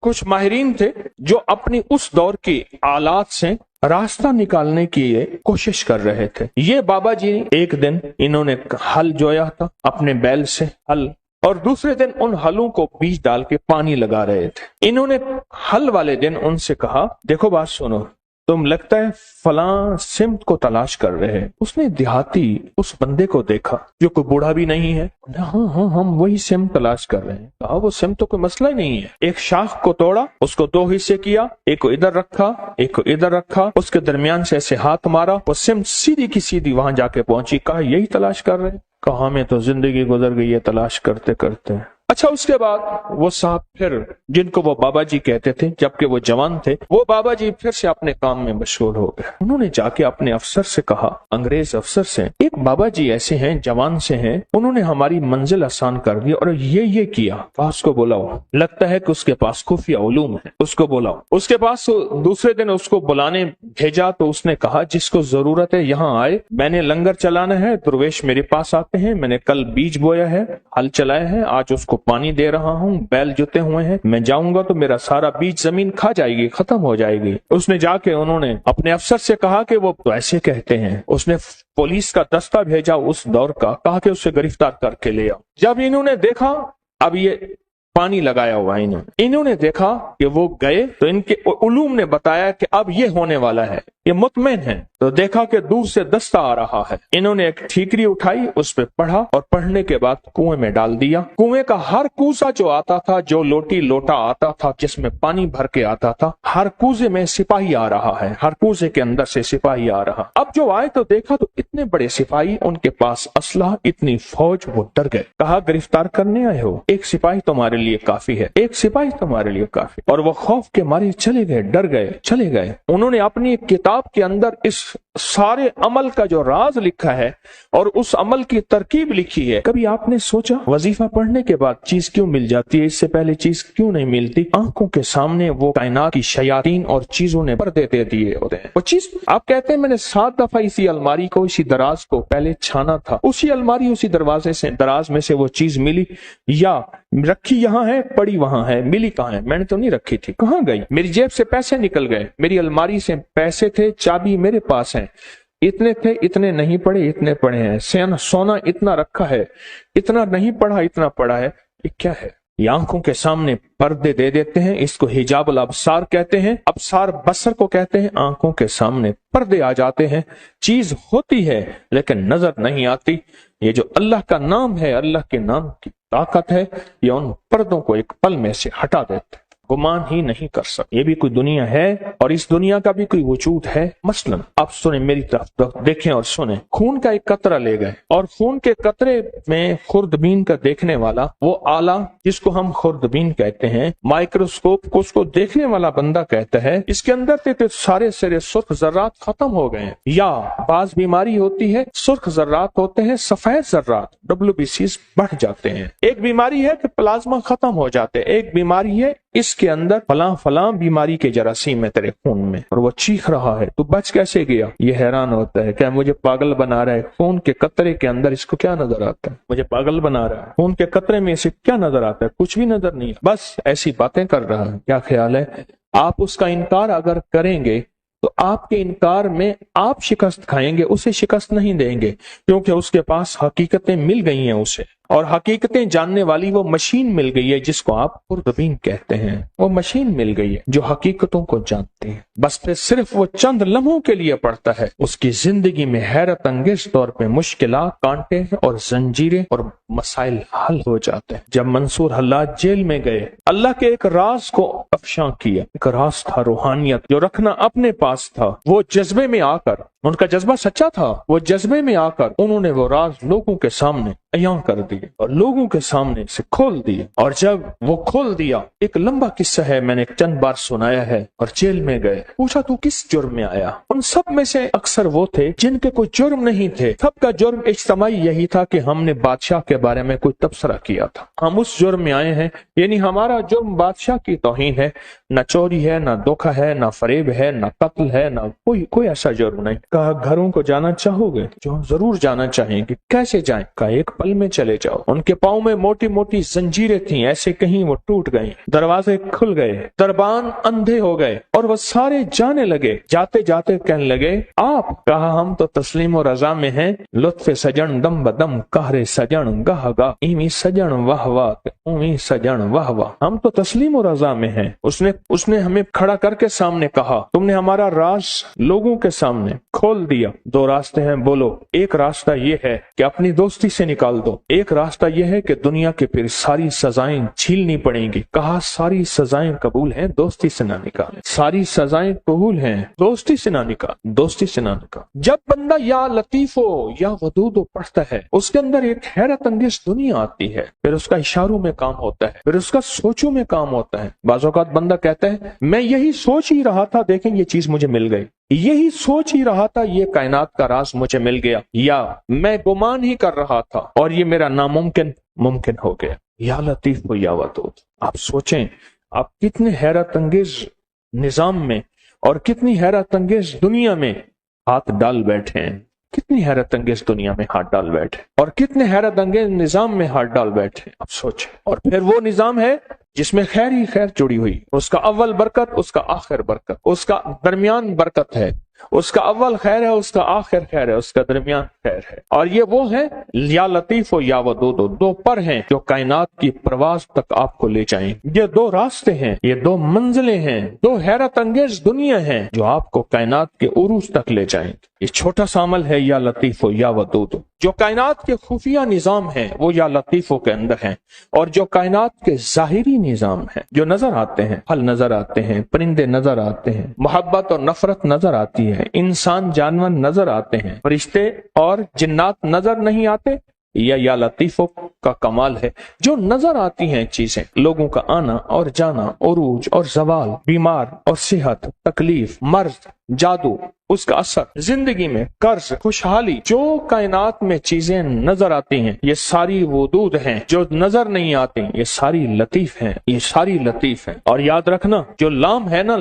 कुछ माहिरीन थे जो अपनी उस दौर की आलात से रास्ता निकालने की कोशिश कर रहे थे। ये बाबा जी एक दिन इन्होंने हल जोया था अपने बैल से हल, और दूसरे दिन उन हलों को बीज डाल के पानी लगा रहे थे। इन्होंने हल वाले दिन उनसे कहा, देखो बात सुनो, तुम लगता है फलां सिमत को तलाश कर रहे हैं। उसने देहाती उस बंदे को देखा जो कोई बूढ़ा भी नहीं है। हाँ, हम वही सिमत तलाश कर रहे हैं। कहा वो सिमत तो कोई मसला ही नहीं है। एक शाख को तोड़ा, उसको 2 हिस्से किया, एक को इधर रखा, एक को इधर रखा, उसके दरमियान से ऐसे हाथ मारा, वो सिमत सीधी की सीधी वहां जाके पहुंची। कहा यही तलाश कर रहे हैं। कहा हमें तो जिंदगी गुजर गई है तलाश करते करते। अच्छा, उसके बाद वो साहब फिर, जिनको वो बाबा जी कहते थे जबकि वो जवान थे, वो बाबा जी फिर से अपने काम में मशगूल हो गए। उन्होंने जाके अपने अफसर से कहा, अंग्रेज अफसर से, एक बाबा जी ऐसे हैं, जवान से हैं, उन्होंने हमारी मंजिल आसान कर दी और ये किया। उसको बुलाओ, लगता है कि उसके पास खुफिया उलूम है, उसको बुलाओ। उसके पास दूसरे दिन उसको बुलाने भेजा तो उसने कहा जिसको जरूरत है यहाँ आए, मैंने लंगर चलाना है, दुर्वेश मेरे पास आते हैं, मैंने कल बीज बोया है, हल चलाया है, आज उसको पानी दे रहा हूँ, बैल जुते हुए हैं, मैं जाऊंगा तो मेरा सारा बीज जमीन खा जाएगी, खत्म हो जाएगी। उसने जाके उन्होंने अपने अफसर से कहा कि वो तो ऐसे कहते हैं। उसने पुलिस का दस्ता भेजा उस दौर का, कहा कि उसे गिरफ्तार करके ले आओ। जब इन्होंने देखा अब ये पानी लगाया हुआ, इन्होंने देखा कि वो गए तो इनके उलूम ने बताया कि अब ये होने वाला है, ये मुतमईन है। तो देखा कि दूर से दस्ता आ रहा है। इन्होंने एक ठीकरी उठाई, उस पे पढ़ा और पढ़ने के बाद कुएं में डाल दिया। कुएं का हर कूसा जो आता था, जो लोटा आता था जिसमें पानी भर के आता था, हर कूजे में सिपाही आ रहा है, हर कूजे के अंदर से सिपाही आ रहा। अब जो आए तो देखा तो इतने बड़े सिपाही, उनके पास असलहा, इतनी फौज, वो डर गए। कहा गिरफ्तार करने आए हो, एक सिपाही तुम्हारे लिए काफी है, एक सिपाही तुम्हारे लिए काफी। और वो खौफ के मारे चले गए, डर गए, चले गए। उन्होंने अपनी किताब के अंदर इस सारे अमल का जो राज लिखा है और उस अमल की तरकीब लिखी है। कभी आपने सोचा वजीफा पढ़ने के बाद चीज क्यों मिल जाती है, इससे पहले चीज क्यों नहीं मिलती? आंखों के सामने वो कायनात की शयातीन और चीजों ने पर्दे दे दिए होते हैं। वो चीज आप कहते हैं मैंने 7 दफा इसी अलमारी को, इसी दराज को पहले छाना था, उसी अलमारी, उसी दरवाजे से, दराज में से वो चीज मिली, या रखी यहाँ है, पड़ी वहां है, मिली कहाँ है? मैंने तो नहीं रखी थी, कहाँ गई? मेरी जेब से पैसे निकल गए, मेरी अलमारी से पैसे थे, चाबी मेरे पास है, इतने थे, इतने नहीं पड़े, इतने पड़े हैं, सोना इतना रखा है, इतना नहीं पड़ा, इतना पड़ा है, ये क्या है? ये आंखों के सामने पर्दे दे देते हैं। इसको हिजाबुल अब्सार कहते हैं, अब्सार बसर को कहते हैं। आंखों के सामने पर्दे आ जाते हैं, चीज होती है लेकिन नजर नहीं आती। ये जो अल्लाह का नाम है, अल्लाह के नाम की ताकत है, ये उन पर्दों को एक पल में से हटा देते हैं, गुमान ही नहीं कर सकते। ये भी कोई दुनिया है और इस दुनिया का भी कोई वजूद है। मसलन आप सुने, मेरी तरफ देखें और सुने। खून का एक कतरा ले गए और खून के कतरे में खुर्दबीन का देखने वाला वो आला जिसको हम खुर्दबीन कहते हैं, माइक्रोस्कोप को उसको देखने वाला बंदा कहता है इसके अंदर तो सारे सिरे सुर्ख जर्रात खत्म हो गए हैं। या बाज बीमारी होती है, सुर्ख जर्रात होते हैं, सफेद जर्रात WBCs बढ़ जाते हैं। एक बीमारी है कि प्लाज्मा खत्म हो जाते हैं, एक बीमारी है इसके अंदर फलां बीमारी के जरासीम है तेरे खून में, और वो चीख रहा है, तू बच कैसे गया? ये हैरान होता है, क्या मुझे पागल बना रहा है? खून के कतरे के अंदर इसको क्या नजर आता है? मुझे पागल बना रहा है। खून के कतरे में इसे क्या नजर आता है? कुछ भी नजर नहीं, बस ऐसी बातें कर रहा है। क्या ख्याल है? आप उसका इनकार अगर करेंगे तो आपके इनकार में आप शिकस्त खाएंगे, उसे शिकस्त नहीं देंगे, क्योंकि उसके पास हकीकतें मिल गई हैं उसे, और हकीकतें जानने वाली वो मशीन मिल गई है जिसको आप खुर्दबीन कहते हैं। वो मशीन मिल गई है जो हकीकतों को जानती है। बस फिर सिर्फ वो चंद लम्हों के लिए पड़ता है, उसकी जिंदगी में हैरत अंगेज तौर पे मुश्किलात, कांटे और जंजीरें और मसाइल हल हो जाते हैं। जब मंसूर हल्लाज जेल में गए, अल्लाह के एक राज को अफशां किया। एक राज था रूहानियत जो रखना अपने पास था। वो जज्बे में आकर, उनका जज्बा सच्चा था, वो जज्बे में आकर उन्होंने वो राज लोगों के सामने अयां कर दिए और लोगों के सामने से खोल दिए। और जब वो खोल दिया, एक लंबा किस्सा है, मैंने चंद बार सुनाया है। और जेल में गए, पूछा तू किस जुर्म में आया? उन सब में से अक्सर वो थे जिनके कोई जुर्म नहीं थे। सबका जुर्म इज्तिमाई यही था कि हमने बादशाह के बारे में कोई तबसरा किया था, हम उस जुर्म में आए हैं। यानी हमारा जुर्म बादशाह की तौहीन है, न चोरी है, न धोखा है, न फरेब है, न कत्ल है, न कोई ऐसा जुर्म नहीं। کہا گھروں کو جانا چاہوگے؟ جو ضرور جانا چاہیں گے۔ کیسے جائیں؟ کہا ایک پل میں چلے جاؤ۔ ان کے پاؤں میں موٹی موٹی زنجیریں تھیں، ایسے کہیں وہ ٹوٹ گئیں، دروازے کھل گئے، دربان اندھے ہو گئے اور وہ سارے جانے لگے۔ جاتے جاتے کہنے لگے آپ؟ کہا ہم تو تسلیم و رضا میں ہیں، لطف سجن دم بدم قہر سجن گاہ گاہ ایمی سجن واہ واہ اومی سجن واہ واہ۔ ہم تو تسلیم و رضا میں ہیں۔ اس نے ہمیں کھڑا کر کے سامنے کہا تم نے ہمارا راز لوگوں کے سامنے کھول دیا۔ دو راستے ہیں بولو۔ ایک راستہ یہ ہے کہ اپنی دوستی سے نکال دو، ایک راستہ یہ ہے کہ دنیا کے پھر ساری سزائیں جھیلنی پڑیں گی۔ کہا ساری سزائیں قبول ہیں، دوستی سے نہ نکال۔ ساری سزائیں قبول ہیں، دوستی سے نہ نکال، دوستی سے نہ نکال۔ جب بندہ یا لطیف ہو یا ودود ہو پڑھتا ہے، اس کے اندر ایک حیرت انگیز دنیا آتی ہے، پھر اس کا اشاروں میں کام ہوتا ہے، پھر اس کا سوچوں میں کام ہوتا ہے۔ بعض اوقات بندہ کہتا ہے میں یہی سوچ ہی رہا تھا، دیکھیں یہ چیز مجھے مل گئی، یہی سوچ ہی رہا تھا، یہ کائنات کا راز مجھے مل گیا، یا میں گمان ہی کر رہا تھا اور یہ میرا ناممکن ممکن ہو گیا۔ یا لطیف ہو یا ودود۔ آپ سوچیں آپ کتنے حیرت انگیز نظام میں اور کتنی حیرت انگیز دنیا میں ہاتھ ڈال بیٹھے ہیں، کتنی حیرت انگیز دنیا میں ہاتھ ڈال بیٹھے اور کتنے حیرت انگیز نظام میں ہاتھ ڈال بیٹھے۔ آپ سوچیں، اور پھر وہ نظام ہے جس میں خیر ہی خیر جڑی ہوئی، اس کا اول برکت، اس کا آخر برکت، اس کا درمیان برکت ہے، اس کا اول خیر ہے، اس کا آخر خیر ہے، اس کا درمیان خیر ہے۔ اور یہ وہ ہے یا لطیف ہو یا ودود ہو، دو پر ہیں جو کائنات کی پرواز تک آپ کو لے جائیں۔ یہ دو راستے ہیں، یہ دو منزلیں ہیں، دو حیرت انگیز دنیا ہیں جو آپ کو کائنات کے عروج تک لے جائیں۔ یہ چھوٹا سا عمل ہے یا لطیف ہو یا ودود ہو۔ جو کائنات کے خفیہ نظام ہیں وہ یا لطیفوں کے اندر ہیں، اور جو کائنات کے ظاہری نظام ہیں جو نظر آتے ہیں، پھل نظر آتے ہیں، پرندے نظر آتے ہیں، محبت اور نفرت نظر آتی ہے، انسان جانور نظر آتے ہیں، فرشتے اور جنات نظر نہیں آتے، یا لطیفوں کا کمال ہے جو نظر آتی ہیں چیزیں، لوگوں کا آنا اور جانا، عروج اور زوال، بیمار اور صحت، تکلیف، مرض، جادو، اس کا اثر، زندگی میں قرض، خوشحالی، جو کائنات میں چیزیں نظر آتی ہیں یہ ساری ودود ہیں، جو نظر نہیں آتی یہ ساری لطیف ہیں، یہ ساری لطیف ہیں۔ اور یاد رکھنا جو لام ہے نا،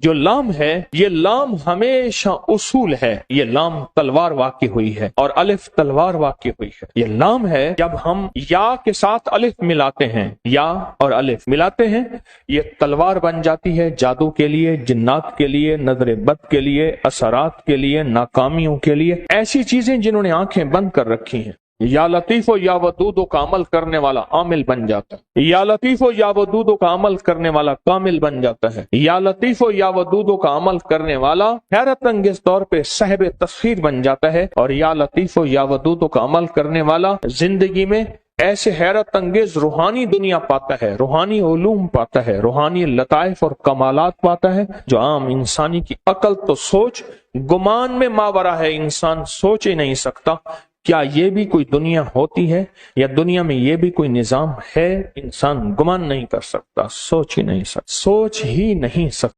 جو لام ہے، یہ لام ہمیشہ اصول ہے، یہ لام تلوار واقع ہوئی ہے اور الف تلوار واقع ہوئی ہے۔ یہ لام ہے، جب ہم یا کے ساتھ الف ملاتے ہیں، یا اور الف ملاتے ہیں، یہ تلوار بن جاتی ہے جادو کے لیے، جنات کے لیے، نظر بد کے لیے، اثرات کے لیے، ناکامیوں کے لیے، ایسی چیزیں جنہوں نے آنکھیں بند کر رکھی ہیں۔ یا لطیف و یا ودود کا عمل کرنے والا عامل بن جاتا ہے، یا لطیف و یا ودود کا عمل کرنے والا کامل بن جاتا ہے، یا لطیف و یا ودود کا عمل کرنے والا حیرت انگیز طور پہ صاحب تسخیر بن جاتا ہے، اور یا لطیف و یا ودود کا عمل کرنے والا زندگی میں ایسے حیرت انگیز روحانی دنیا پاتا ہے، روحانی علوم پاتا ہے، روحانی لطائف اور کمالات پاتا ہے جو عام انسانی کی عقل تو سوچ گمان میں ماورا ہے، انسان سوچ ہی نہیں سکتا۔ کیا یہ بھی کوئی دنیا ہوتی ہے، یا دنیا میں یہ بھی کوئی نظام ہے؟ انسان گمان نہیں کر سکتا، سوچ ہی نہیں سکتا، سوچ ہی نہیں سکتا۔